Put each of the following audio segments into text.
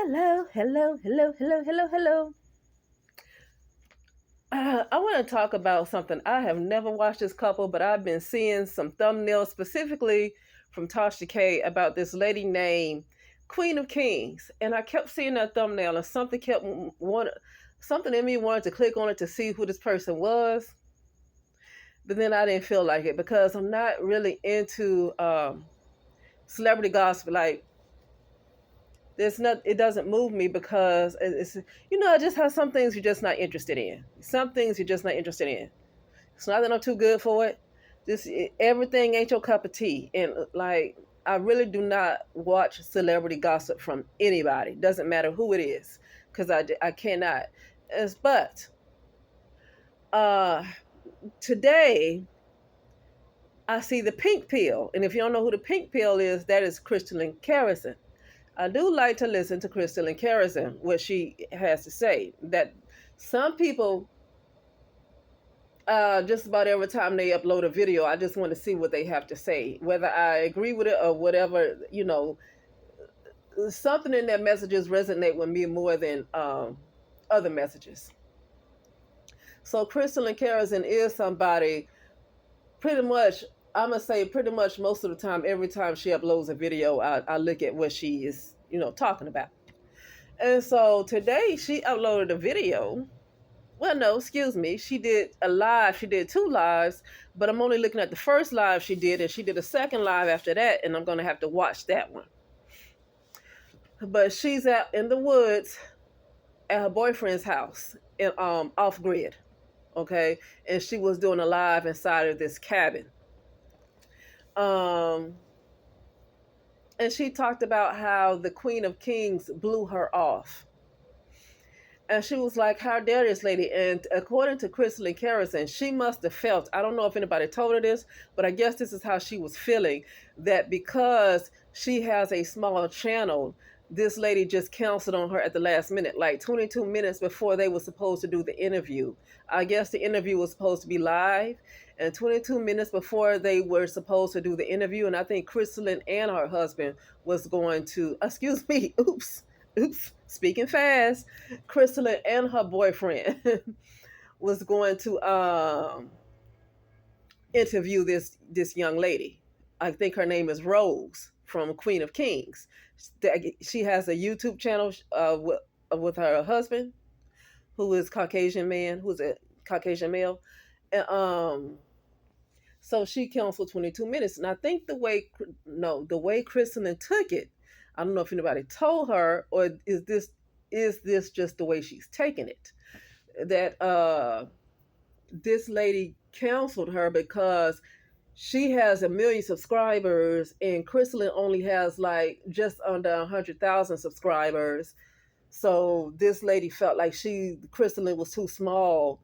Hello, hello, hello, hello, hello, hello. I want to talk about something. I have never watched this couple, but I've been seeing some thumbnails specifically from Tasha K about this lady named Queen of Kings, and I kept seeing that thumbnail, and something in me wanted to click on it to see who this person was, but then I didn't feel like it because I'm not really into celebrity gossip. Like there's not it doesn't move me because it's I just have some things you're just not interested in, some things you're just not interested in. It's not that I'm too good for it. Everything ain't your cup of tea, and like I really do not watch celebrity gossip from anybody, doesn't matter who it is, because I cannot. But uh today I see the pink pill, and if you don't know who the pink pill is, that is Crystalline Carrison. I do like to listen to Crystal and Carrison, what she has to say. That some people, just about every time they upload a video, I just want to see what they have to say, whether I agree with it or whatever. Something in their messages resonate with me more than other messages. So Crystal and Carrison is somebody pretty much. I'm gonna say pretty much most of the time, every time she uploads a video, I look at what she is, talking about. And so today she uploaded a video. Well, no, excuse me. She did a live. She did two lives, but I'm only looking at the first live she did, and she did a second live after that, and I'm going to have to watch that one. But she's out in the woods at her boyfriend's house, in off grid, okay, and she was doing a live inside of this cabin. Um, and she talked about how the Queen of Kings blew her off. And she was like, "How dare this lady?" And according to Crystal and Carrison, she must have felt, I don't know if anybody told her this, but I guess this is how she was feeling, that because she has a small channel, this lady just canceled on her at the last minute, like 22 minutes before they were supposed to do the interview. I guess the interview was supposed to be live, and 22 minutes before they were supposed to do the interview, and I think Crystal and her husband was going to, excuse me, oops, speaking fast, Crystal and her boyfriend was going to interview this young lady. I think her name is Rose from Queen of Kings. She has a YouTube channel with her husband, who is Caucasian man, who's a Caucasian male, and so she canceled 22 minutes. And I think the way Kristen took it, I don't know if anybody told her, or is this just the way she's taking it? That this lady canceled her because she has 1 million subscribers and Crystalline only has like just under 100,000 subscribers. So this lady felt like Crystalline was too small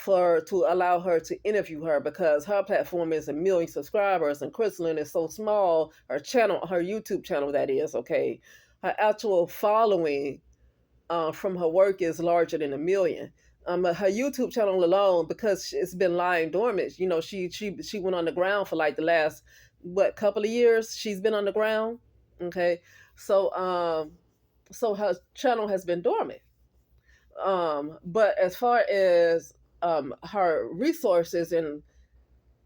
to allow her to interview her because her platform is 1 million subscribers and Crystalline is so small. Her channel, her YouTube channel, that is, okay. Her actual following from her work is larger than 1 million. Her YouTube channel alone, because it's been lying dormant. She went on the ground for like the last couple of years. She's been on the ground. Okay, so her channel has been dormant. But as far as her resources and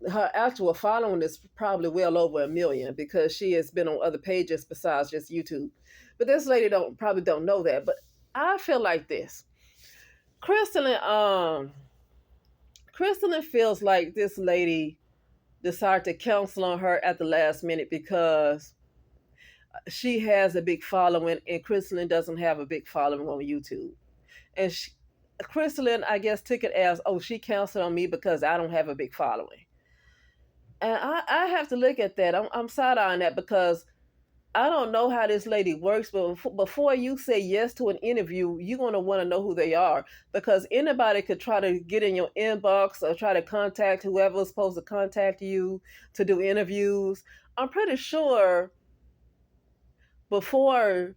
her actual following is probably well over 1 million because she has been on other pages besides just YouTube. But this lady probably don't know that. But I feel like this. Crystalline feels like this lady decided to cancel on her at the last minute because she has a big following and Crystalline doesn't have a big following on YouTube. And Crystalline, I guess, took it as, oh, she canceled on me because I don't have a big following. And I have to look at that. I'm side-eyeing that because I don't know how this lady works, but before you say yes to an interview, you're going to want to know who they are because anybody could try to get in your inbox or try to contact whoever's supposed to contact you to do interviews. I'm pretty sure before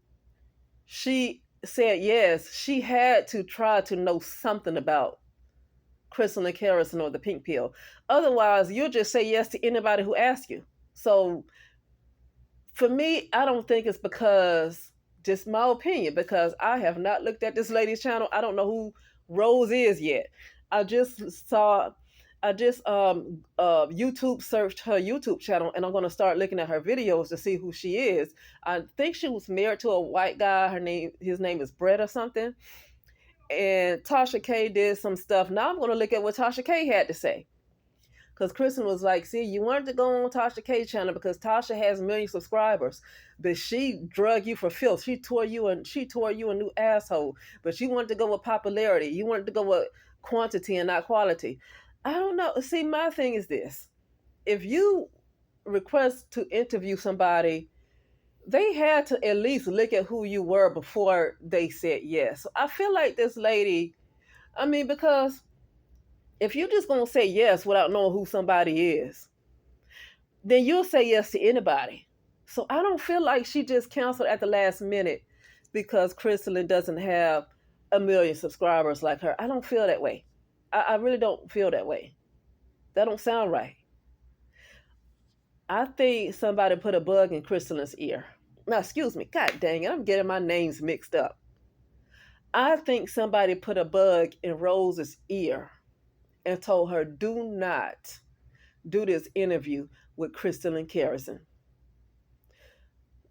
she said yes, she had to try to know something about Crystal and Carrison or the pink pill. Otherwise, you'll just say yes to anybody who asks you. So for me, I don't think it's because Just my opinion, because I have not looked at this lady's channel. I don't know who Rose is yet. I just saw, I just YouTube searched her YouTube channel, and I'm gonna start looking at her videos to see who she is. I think she was married to a white guy. His name is Brett or something. And Tasha K did some stuff. Now I'm gonna look at what Tasha K had to say. Because Kristen was like, see, you wanted to go on Tasha K channel because Tasha has a million subscribers, but she drug you for filth. She tore you a new asshole. But you wanted to go with popularity. You wanted to go with quantity and not quality. I don't know. See, my thing is this. If you request to interview somebody, they had to at least look at who you were before they said yes. So I feel like this lady, I mean, because if you're just gonna say yes without knowing who somebody is, then you'll say yes to anybody. So I don't feel like she just canceled at the last minute because Crystalline doesn't have a million subscribers like her. I don't feel that way. I really don't feel that way. That don't sound right. I think somebody put a bug in Crystalline's ear. Now, excuse me. God dang it, I'm getting my names mixed up. I think somebody put a bug in Rose's ear and told her, do not do this interview with Crystalline Carrison.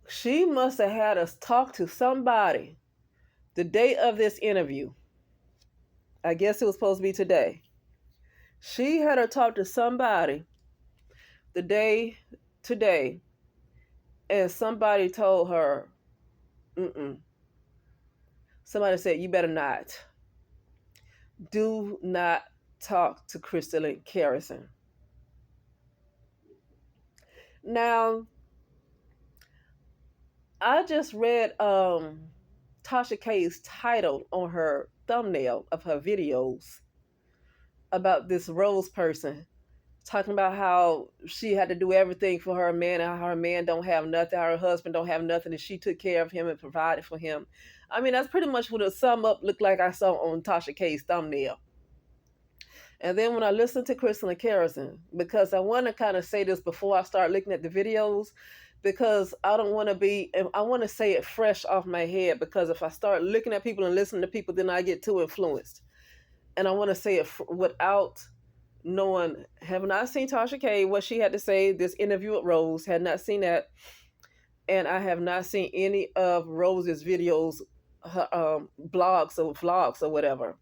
She must have had us talk to somebody the day of this interview. I guess it was supposed to be today. She had her talk to somebody the day today, and somebody told her, mm-mm. Somebody said, you better not. Do not talk to Crystalline Carrison. Now, I just read Tasha K's title on her thumbnail of her videos about this Rose person, talking about how she had to do everything for her man and how her man don't have nothing, her husband don't have nothing, and she took care of him and provided for him. I mean, that's pretty much what a sum up looked like I saw on Tasha K's thumbnail. And then when I listened to Crystal and Carrison, because I want to kind of say this before I start looking at the videos, because I don't want to be, I want to say it fresh off my head, because if I start looking at people and listening to people, then I get too influenced. And I want to say it without knowing, have not seen Tasha K, what she had to say, this interview with Rose, had not seen that. And I have not seen any of Rose's videos, her blogs or vlogs or whatever.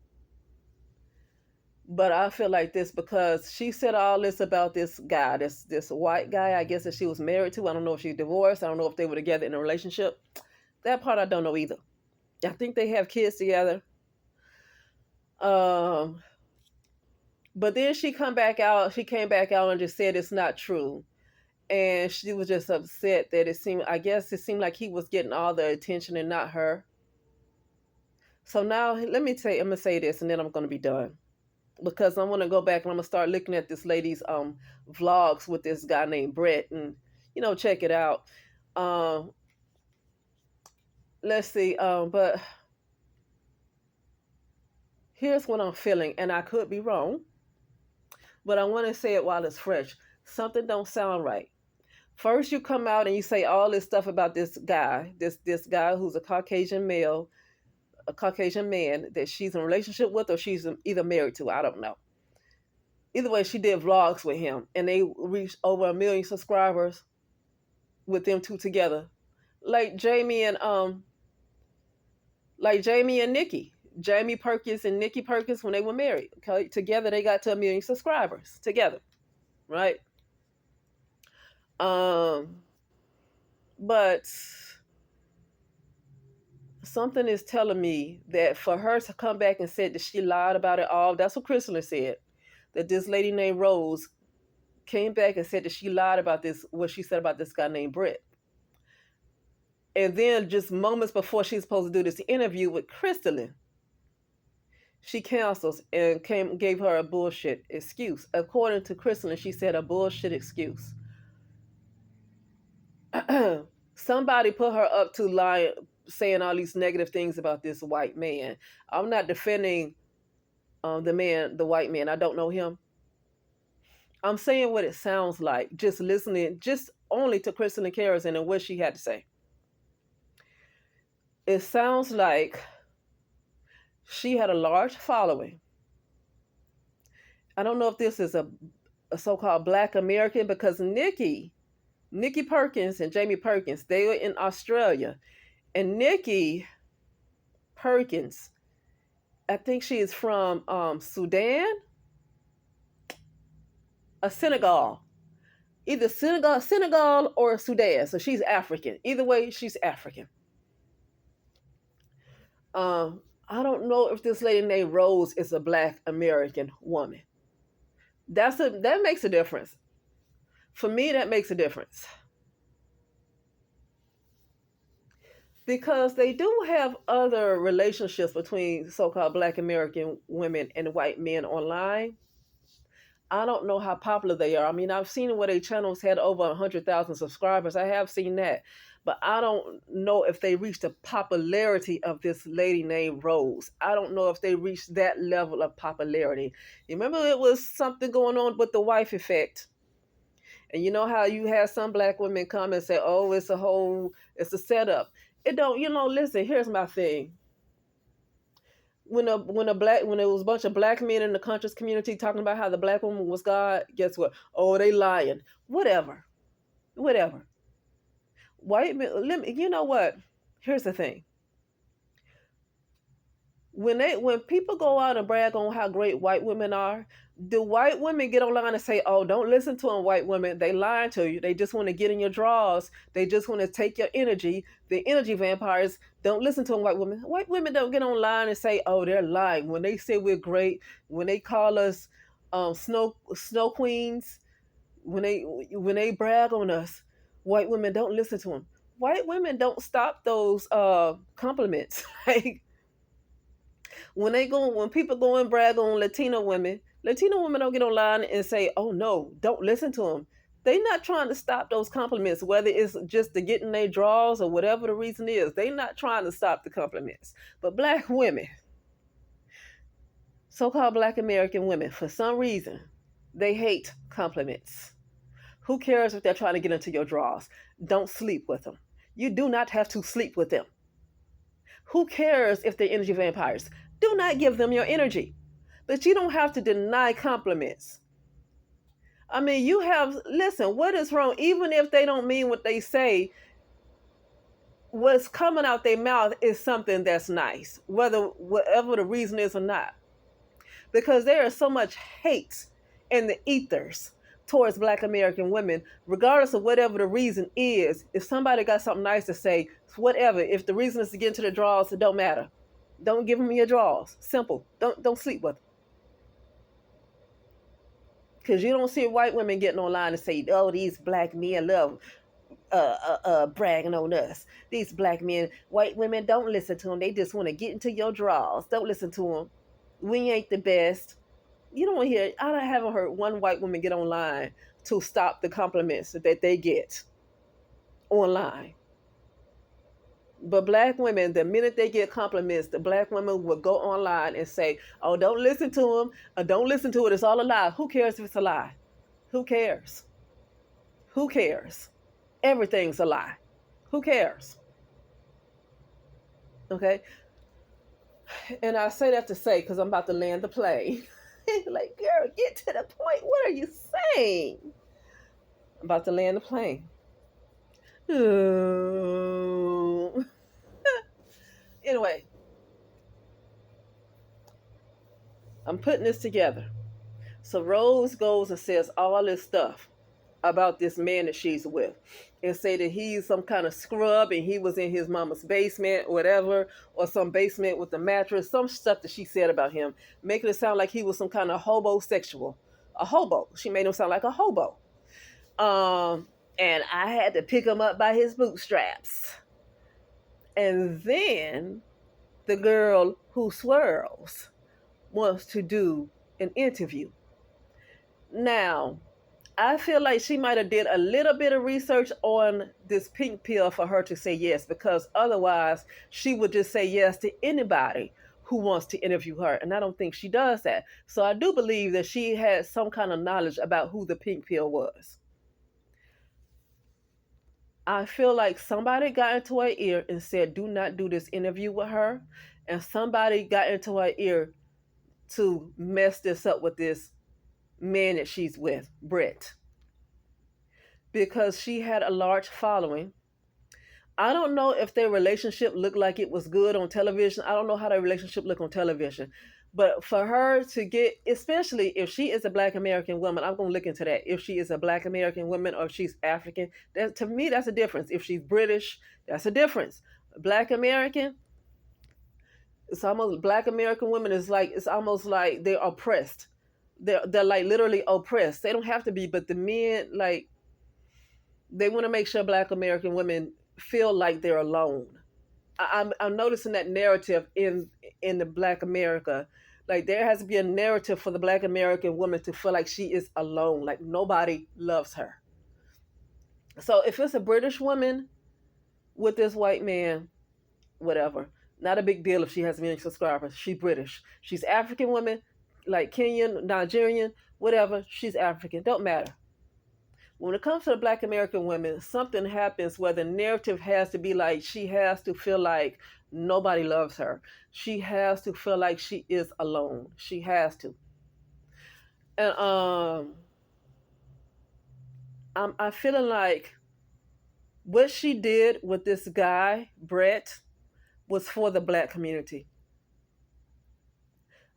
But I feel like this because she said all this about this guy, this white guy, I guess, that she was married to. I don't know if she's divorced. I don't know if they were together in a relationship. That part I don't know either. I think they have kids together. Um, but then she came back out and just said it's not true. And she was just upset that it seemed like he was getting all the attention and not her. So now I'm gonna say this and then I'm gonna be done. Because I want to go back and I'm gonna start looking at this lady's vlogs with this guy named Brett and check it out. Um, let's see. But here's what I'm feeling, and I could be wrong, but I want to say it while it's fresh. Something don't sound right. First, you come out and you say all this stuff about this guy, this guy who's a Caucasian male, a Caucasian man that she's in a relationship with, or she's either married to. I don't know. Either way, she did vlogs with him, and they reached over 1 million subscribers with them two together, like Jamie and Nikki, Jamie Perkins and Nikki Perkins when they were married. Okay, together they got to 1 million subscribers together, right? Um, but something is telling me that for her to come back and say that she lied about it all, that's what Crystal said. That this lady named Rose came back and said that she lied about this, what she said about this guy named Brett. And then just moments before she's supposed to do this interview with Crystalline, she cancels and gave her a bullshit excuse. According to Crystalline, she said a bullshit excuse. Somebody put her up to lying, saying all these negative things about this white man. I'm not defending the white man. I don't know him. I'm saying what it sounds like, just listening, just only to Crystalline Carrison and what she had to say. It sounds like she had a large following. I don't know if this is a so-called Black American because Nikki Perkins and Jamie Perkins, they were in Australia. And Nikki Perkins, I think she is from Sudan, Senegal. Either Senegal or Sudan. So she's African. Either way, she's African. I don't know if this lady named Rose is a Black American woman. That makes a difference. For me, that makes a difference. Because they do have other relationships between so-called Black American women and white men online. I don't know how popular they are. I mean, I've seen where their channels had over 100,000 subscribers. I have seen that. But I don't know if they reached the popularity of this lady named Rose. I don't know if they reached that level of popularity. You remember it was something going on with the wife effect. And you know how you had some Black women come and say, oh, it's a setup. It don't, listen, here's my thing. When it was a bunch of Black men in the conscious community talking about how the Black woman was God, guess what? Oh, they lying. Whatever. White men, you know what? Here's the thing. When people go out and brag on how great white women are, do white women get online and say, "Oh, don't listen to them, white women. They lying to you. They just want to get in your drawers. They just want to take your energy. The energy vampires. Don't listen to them, white women. White women don't get online and say, "Oh, they're lying." When they say we're great, when they call us snow queens, when they brag on us, white women don't listen to them. White women don't stop those compliments. Like when people go and brag on Latino women don't get online and say, "Oh no, don't listen to them." They not trying to stop those compliments, whether it's just to get in their draws or whatever the reason is. They not trying to stop the compliments. But Black women, so-called Black American women, for some reason, they hate compliments. Who cares if they're trying to get into your drawers? Don't sleep with them. You do not have to sleep with them. Who cares if they're energy vampires? Do not give them your energy. But you don't have to deny compliments. I mean, listen, what is wrong? Even if they don't mean what they say, what's coming out their mouth is something that's nice, whatever the reason is or not. Because there is so much hate in the ethers towards Black American women, regardless of whatever the reason is. If somebody got something nice to say, whatever. If the reason is to get into the draws, it don't matter. Don't give them your draws. Simple. Don't sleep with them. Because you don't see white women getting online and say, "Oh, these Black men love bragging on us. These Black men, white women, don't listen to them. They just want to get into your draws. Don't listen to them. We ain't the best." You don't hear. I haven't heard one white woman get online to stop the compliments that they get online. But Black women, the minute they get compliments, the Black women will go online and say, "Oh, don't listen to them. Don't listen to it. It's all a lie." Who cares if it's a lie? Who cares? Who cares? Everything's a lie. Who cares? Okay. And I say that to say, because I'm about to land the plane. Like, girl, get to the point. What are you saying? I'm about to land the plane. Anyway, I'm putting this together. So Rose goes and says all this stuff about this man that she's with, and say that he's some kind of scrub and he was in his mama's basement, or whatever, or some basement with a mattress, some stuff that she said about him, making it sound like he was some kind of hobosexual. A hobo. She made him sound like a hobo. And I had to pick him up by his bootstraps. And then the girl who swirls wants to do an interview. Now, I feel like she might have did a little bit of research on this pink pill for her to say yes, because otherwise she would just say yes to anybody who wants to interview her. And I don't think she does that. So I do believe that she had some kind of knowledge about who the pink pill was. I feel like somebody got into her ear and said, "Do not do this interview with her," and somebody got into her ear to mess this up with this man that she's with, Brett, because she had a large following. I don't know if their relationship looked like it was good on television. I don't know how their relationship looked on television. But for her to get, especially if she is a Black American woman, I'm going to look into that. If she is a Black American woman or if she's African, that to me, that's a difference. If she's British, that's a difference. Black American, it's almost Black American women is like, it's almost like they're oppressed. They're like literally oppressed. They don't have to be, but the men, like, they want to make sure Black American women feel like they're alone. I'm noticing that narrative in the Black America. Like there has to be a narrative for the Black American woman to feel like she is alone, like nobody loves her. So if it's a British woman with this white man, whatever, not a big deal if she has many subscribers. She's British. She's African woman, like Kenyan, Nigerian, whatever. She's African. Don't matter. When it comes to the Black American women, something happens where the narrative has to be like she has to feel like nobody loves her. She has to feel like she is alone. She has to. And I'm feeling like what she did with this guy, Brett, was for the Black community.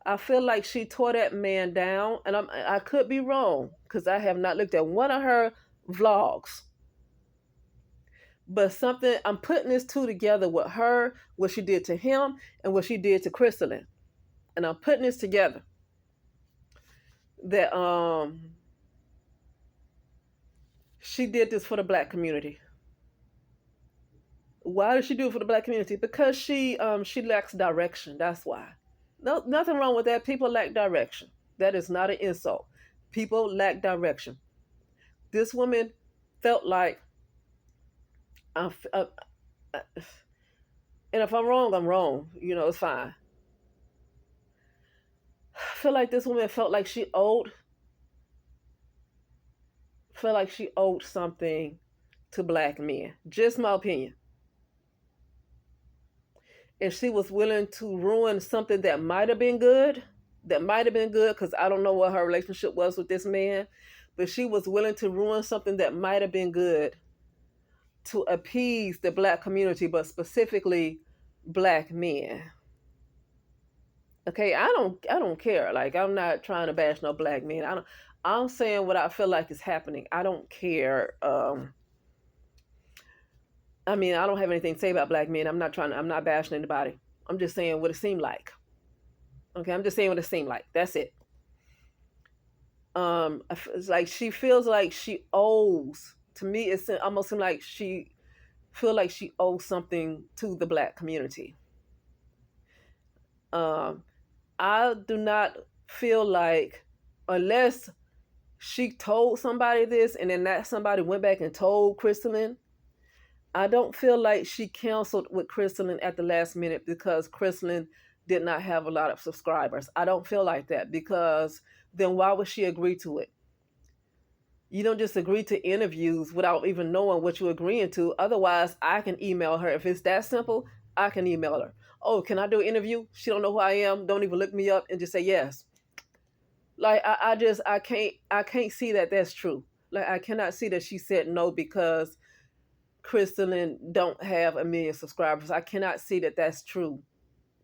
I feel like she tore that man down, and I could be wrong because I have not looked at one of her vlogs. But something I'm putting this two together with her, what she did to him, and what she did to Crystalline, and I'm putting this together. That she did this for the Black community. Why did she do it for the Black community? Because she lacks direction. That's why. No, nothing wrong with that. People lack direction. That is not an insult. People lack direction. This woman felt like, I, I, I, and if I'm wrong, I'm wrong. You know, it's fine. I feel like this woman felt like she owed something to Black men. Just my opinion. And she was willing to ruin something that might have been good. That might have been good because I don't know what her relationship was with this man. But she was willing to ruin something that might have been good to appease the Black community, but specifically Black men. Okay, I don't care. Like I'm not trying to bash no Black men. I'm saying what I feel like is happening. I don't care. I mean, I don't have anything to say about Black men. I'm not bashing anybody. I'm just saying what it seemed like. Okay, I'm just saying what it seemed like. That's it. It's like she feels like she owes. To me, it's almost seems like she feel like she owes something to the Black community. Um, I do not feel like unless she told somebody this and then that somebody went back and told Crystalline. I don't feel like she canceled with Crystalline at the last minute because Crystalline did not have a lot of subscribers. I don't feel like that because then why would she agree to it? You don't just agree to interviews without even knowing what you're agreeing to. Otherwise, I can email her. If it's that simple, I can email her. Oh, can I do an interview? She don't know who I am. Don't even look me up and just say yes. Like I can't see that that's true. Like I cannot see that she said no because Crystalline don't have a million subscribers. I cannot see that that's true.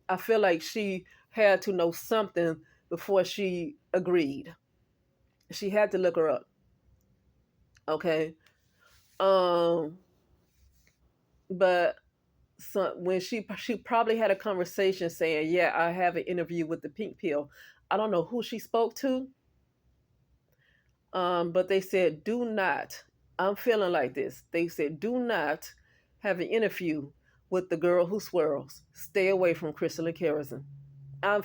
I feel like she had to know something before she agreed. She had to look her up. Okay. Um, but when she probably had a conversation saying, "Yeah, I have an interview with the Pink Pill." I don't know who she spoke to. But they said, "Do not." I'm feeling like this. They said, "Do not have an interview with the girl who swirls. Stay away from Crystal and Kerosene." I'm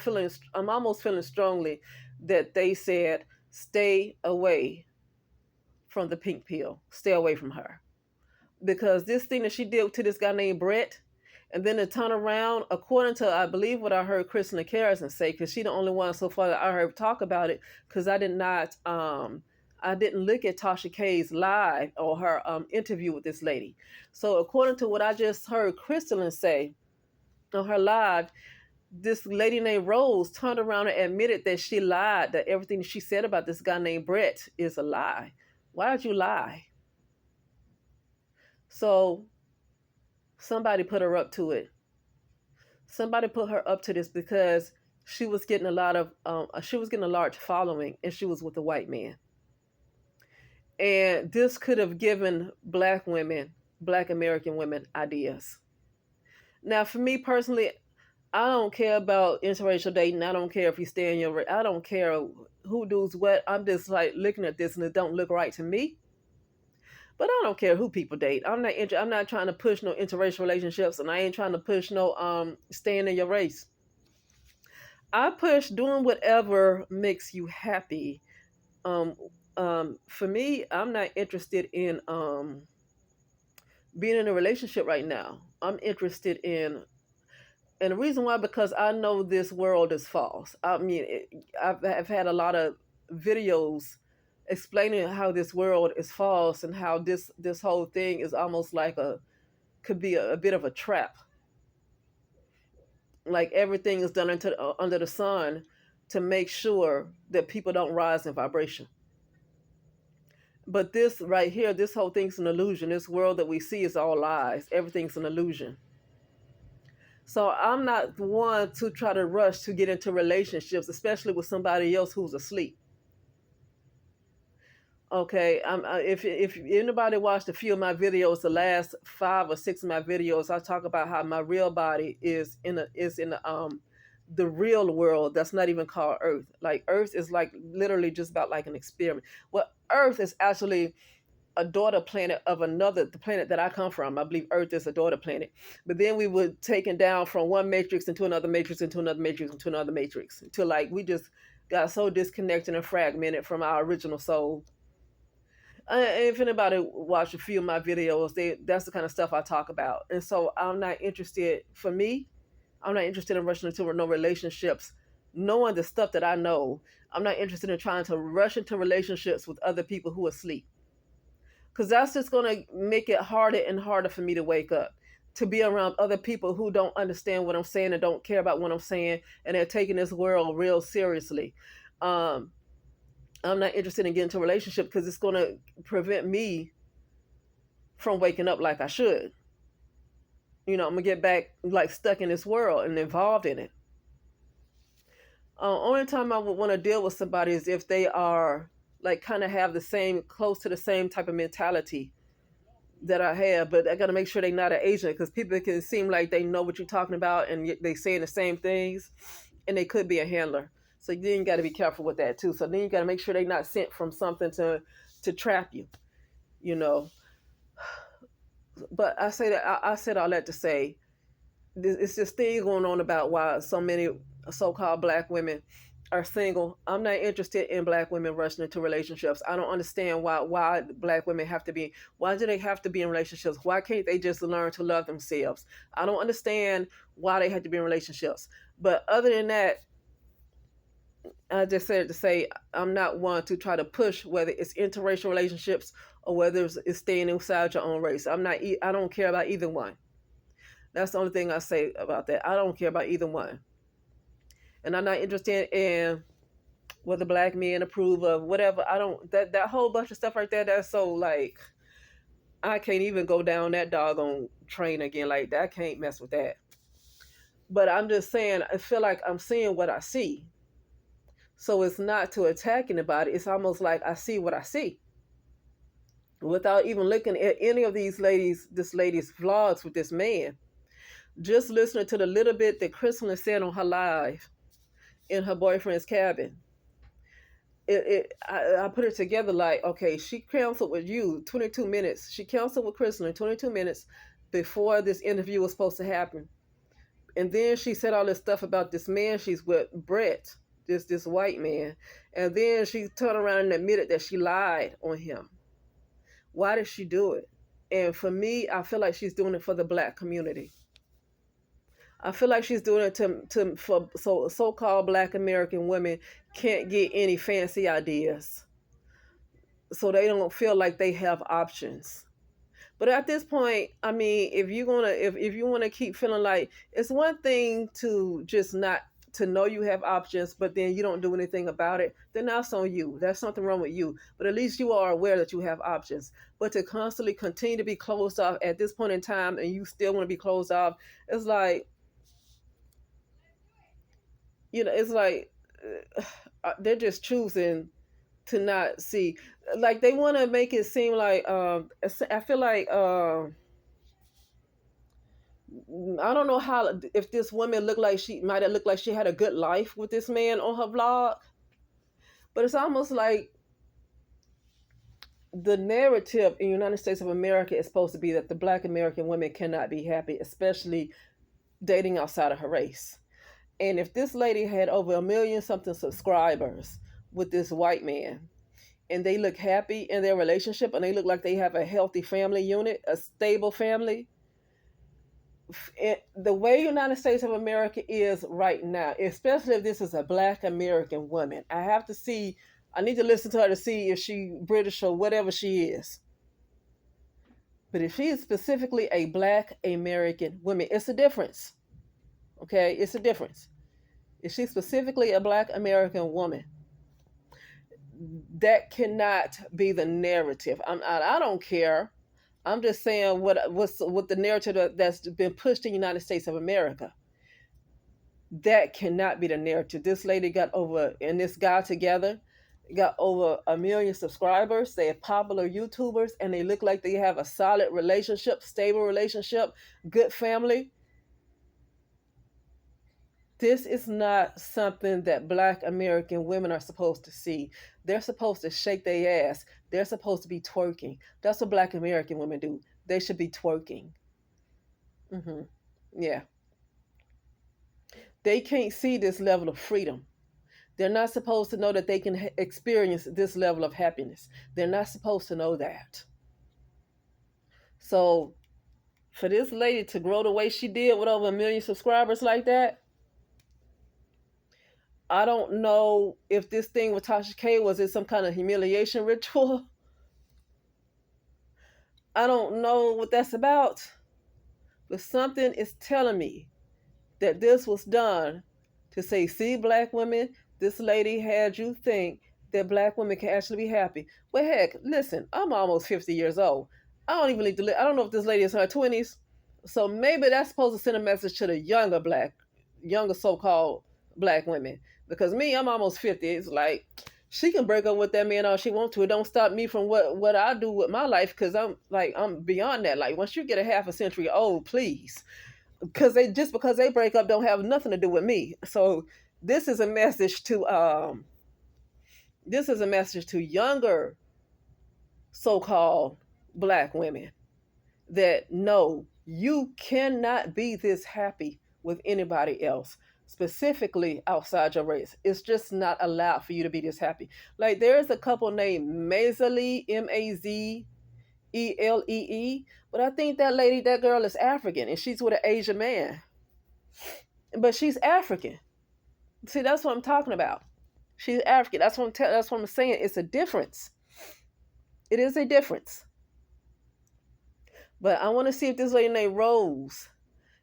almost feeling strongly that they said, "Stay away from the Pink Pill. Stay away from her." Because this thing that she did to this guy named Brett, and then to turn around, according to I believe what I heard Kristen Harrison say, because she the only one so far that I heard talk about it, because I did not I didn't look at Tasha K's live or her interview with this lady. So according to what I just heard Crystalline say on her live, this lady named Rose turned around and admitted that she lied, that everything she said about this guy named Brett is a lie. Why did you lie? So somebody put her up to it. Somebody put her up to this because she was getting she was getting a large following, and she was with a white man. And this could have given black women, black American women, ideas. Now, for me personally, I don't care about interracial dating. I don't care if you stay in your. I don't care who does what. I'm just like looking at this and it don't look right to me. But I don't care who people date. I'm not trying to push no interracial relationships, and I ain't trying to push no staying in your race. I push doing whatever makes you happy. Um, for me, I'm not interested in being in a relationship right now. I'm interested in, and the reason why, because I know this world is false. I mean, I've had a lot of videos explaining how this world is false and how this whole thing is almost like could be a bit of a trap. Like everything is done under the sun to make sure that people don't rise in vibration. But this right here, this whole thing's an illusion. This world that we see is all lies. Everything's an illusion. So I'm not one to try to rush to get into relationships, especially with somebody else who's asleep. Okay, if anybody watched a few of my videos, the last 5 or 6 of my videos, I talk about how my real body is in the real world that's not even called Earth. Like Earth is like literally just about like an experiment. Well, Earth is actually a daughter planet of the planet that I come from. I believe Earth is a daughter planet. But then we were taken down from one matrix into another matrix, into another matrix, into another matrix, until like we just got so disconnected and fragmented from our original soul. If anybody watched a few of my videos, that's the kind of stuff I talk about. And so I'm not interested, for me, I'm not interested in rushing into no relationships, knowing the stuff that I know. I'm not interested in trying to rush into relationships with other people who are asleep, because that's just going to make it harder and harder for me to wake up, to be around other people who don't understand what I'm saying and don't care about what I'm saying, and they're taking this world real seriously. um, I'm not interested in getting into a relationship because it's going to prevent me from waking up like I should. I'm gonna get back like stuck in this world and involved in it. Only time I would want to deal with somebody is if they are like kind of have the same, close to the same type of mentality that I have, but I got to make sure they're not an agent, because people can seem like they know what you're talking about and they saying the same things, and they could be a handler. So then you got to be careful with that too. So then you got to make sure they're not sent from something to trap you, you know. But I said all that to say it's this thing going on about why so many so-called black women are single. I'm not interested in black women rushing into relationships. I don't understand why black women have to be. Why do they have to be in relationships? Why can't they just learn to love themselves? I don't understand why they have to be in relationships. But other than that, I just said to say I'm not one to try to push whether it's interracial relationships or whether it's staying inside your own race. I don't care about either one. That's the only thing I say about that. I don't care about either one. And I'm not interested in whether black men approve of whatever. I don't, that whole bunch of stuff right there, that's so like, I can't even go down that doggone train again like that. I can't mess with that. But I'm just saying, I feel like I'm seeing what I see. So it's not to attack anybody. It's almost like I see what I see, without even looking at any of this lady's vlogs with this man. Just listening to the little bit that Crystal said on her live in her boyfriend's cabin. I put it together like, okay, she counseled with you 22 minutes. She counseled with Crystal in 22 minutes before this interview was supposed to happen. And then she said all this stuff about this man she's with, Brett, this white man. And then she turned around and admitted that she lied on him. Why did she do it? And for me, I feel like she's doing it for the black community. I feel like she's doing it for so-called black American women can't get any fancy ideas. so they don't feel like they have options. But at this point, I mean, if you want to keep feeling like, it's one thing to just not to know you have options, but then you don't do anything about it, then that's on you. There's something wrong with you. But at least you are aware that you have options. But to constantly continue to be closed off at this point in time, and you still want to be closed off, it's like, it's like they're just choosing to not see. Like they want to make it seem like I feel like I don't know how, if this woman looked like she might have looked like she had a good life with this man on her vlog, but it's almost like the narrative in the United States of America is supposed to be that the Black American women cannot be happy, especially dating outside of her race. And if this lady had over a million something subscribers with this white man, and they look happy in their relationship, and they look like they have a healthy family unit, a stable family, the way United States of America is right now, especially if this is a Black American woman, I need to listen to her to see if she British or whatever she is. But if she is specifically a Black American woman, it's a difference. Okay, it's a difference. If she's specifically a Black American woman, that cannot be the narrative. I don't care. I'm just saying what the narrative that's been pushed in the United States of America. That cannot be the narrative. This lady got over, and this guy together got over a million subscribers. They're popular YouTubers, and they look like they have a solid relationship, stable relationship, good family. This is not something that Black American women are supposed to see. They're supposed to shake their ass. They're supposed to be twerking. That's what Black American women do. They should be twerking. Hmm. Yeah. They can't see this level of freedom. They're not supposed to know that they can experience this level of happiness. They're not supposed to know that. So, for this lady to grow the way she did with over a million subscribers like that, I don't know if this thing with Tasha K, was it some kind of humiliation ritual? I don't know what that's about, but something is telling me that this was done to say, see, Black women, this lady had you think that Black women can actually be happy. Well, heck, listen, I'm almost 50 years old. I don't even need to, I don't know if this lady is in her 20s. So maybe that's supposed to send a message to the younger so-called Black women. Because me, I'm almost 50. It's like, she can break up with that man all she wants to. It don't stop me from what I do with my life, because I'm beyond that. Like, once you get a half a century old, please, because they break up don't have nothing to do with me. So this is a message to younger so-called Black women, that no, you cannot be this happy with anybody else, specifically outside your race. It's just not allowed for you to be this happy. Like, there's a couple named Mazelee, Mazelee, but I think that girl is African, and she's with an Asian man. But she's African. See, that's what I'm talking about. She's African. That's what I'm saying. It's a difference. It is a difference. But I want to see if this lady named Rose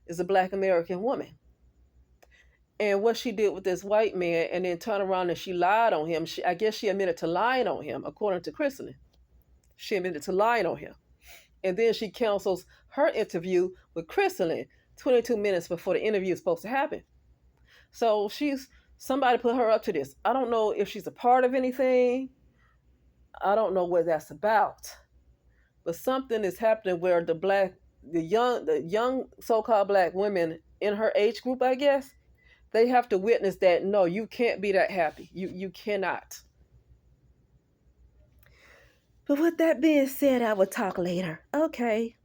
is a Black American woman, and what she did with this white man, and then turn around and she lied on him. I guess she admitted to lying on him, according to Kristen. She admitted to lying on him. And then she cancels her interview with Kristen 22 minutes before the interview is supposed to happen. So somebody put her up to this. I don't know if she's a part of anything. I don't know what that's about. But something is happening where the young so-called Black women in her age group, I guess, they have to witness that no, you can't be that happy. You cannot. But with that being said, I will talk later. Okay.